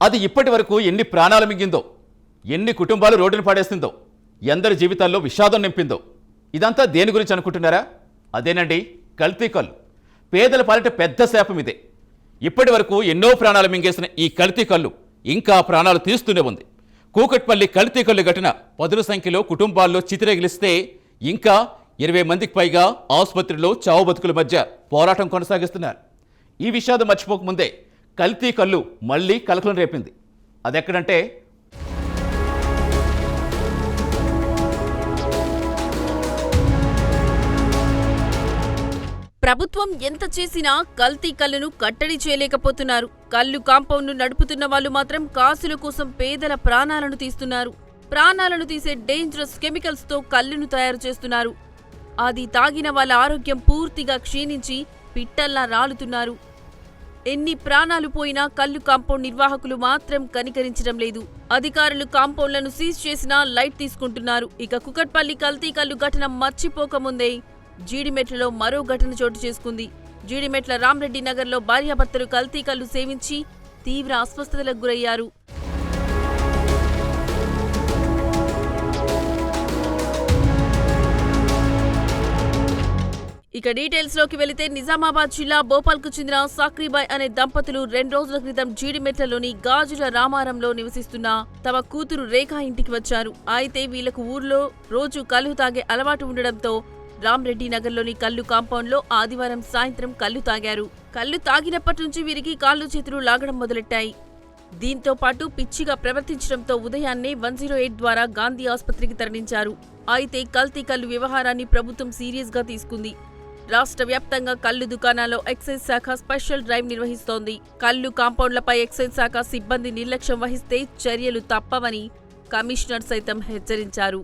అది ఇప్పటి వరకు ఎన్ని ప్రాణాలు మింగిందో, ఎన్ని కుటుంబాలు రోడ్డును పడేస్తుందో, ఎందరి జీవితాల్లో విషాదం నింపిందో. ఇదంతా దేని గురించి అనుకుంటున్నారా? అదేనండి, కల్తీ కల్లు. పేదల పాలిట పెద్ద శాపం ఇదే. ఇప్పటి వరకు ఎన్నో ప్రాణాలు మింగేసిన ఈ కల్తీ కల్లు ఇంకా ప్రాణాలు తీస్తూనే ఉంది. కూకట్పల్లి కల్తీ కల్లు ఘటన పదుల సంఖ్యలో కుటుంబాల్లో చితిరగిలిస్తే ఇంకా 20 మందికి పైగా ఆసుపత్రిలో చావు బతుకుల మధ్య పోరాటం కొనసాగిస్తున్నారు. ఈ విషాదం మర్చిపోకముందే కల్తీ కల్లు మళ్లీ కలకలం రేపింది. అదెక్కడంటే ప్రభుత్వం ఎంత చేసినా కల్తీ కల్లును కట్టడి చేయలేకపోతున్నారు. కల్లు కాంపౌండ్ను నడుపుతున్న వాళ్ళు మాత్రం కాసుల కోసం పేదల ప్రాణాలను తీస్తున్నారు. ప్రాణాలను తీసే డేంజరస్ కెమికల్స్ తో కల్లును తయారు చేస్తున్నారు. అది తాగిన వాళ్ళ ఆరోగ్యం పూర్తిగా క్షీణించి పిట్టల్లా రాలుతున్నారు. ఎన్ని ప్రాణాలు పోయినా కల్లు కాంపౌండ్ నిర్వాహకులు మాత్రం కనికరించడం లేదు. అధికారులు కాంపౌండ్లను సీజ్ చేసినా లైట్ తీసుకుంటున్నారు. ఇక కుకట్పల్లి కల్తీ కల్లు ఘటన మర్చిపోకముందే జీడిమెట్లలో మరో ఘటన చోటు చేసుకుంది. జీడిమెట్ల రామ్రెడ్డి నగర్లో భార్యాభర్తలు కల్తీ కల్లు సేవించి తీవ్ర అస్వస్థతలకు గురయ్యారు. ఇక డీటెయిల్స్ లోకి వెళితే నిజామాబాద్ జిల్లా భోపాల్కు చెందిన సాక్రీబాయ్ అనే దంపతులు 2 రోజుల క్రితం జీడిమెట్లలోని గాజుల రామారంలో నివసిస్తున్న తమ కూతురు రేఖ ఇంటికి వచ్చారు. అయితే వీళ్లకు ఊర్లో రోజు కల్లు తాగే అలవాటు ఉండడంతో రామ్రెడ్డి నగర్లోని కల్లు కాంపౌండ్లో ఆదివారం సాయంత్రం కల్లు తాగారు. కల్లు తాగినప్పటి నుంచి వీరికి కాళ్ళు చేతులు లాగడం మొదలెట్టాయి. దీంతో పాటు పిచ్చిగా ప్రవర్తించడంతో ఉదయాన్నే 108 ద్వారా గాంధీ ఆసుపత్రికి తరలించారు. అయితే కల్తీ కల్లు వ్యవహారాన్ని ప్రభుత్వం సీరియస్ గా తీసుకుంది. రాష్ట్ర వ్యాప్తంగా కల్లు దుకాణాల్లో ఎక్సైజ్ శాఖ స్పెషల్ డ్రైవ్ నిర్వహిస్తోంది. కల్లు కాంపౌండ్లపై ఎక్సైజ్ శాఖ సిబ్బంది నిర్లక్ష్యం వహిస్తే చర్యలు తప్పవని కమిషనర్ సైతం హెచ్చరించారు.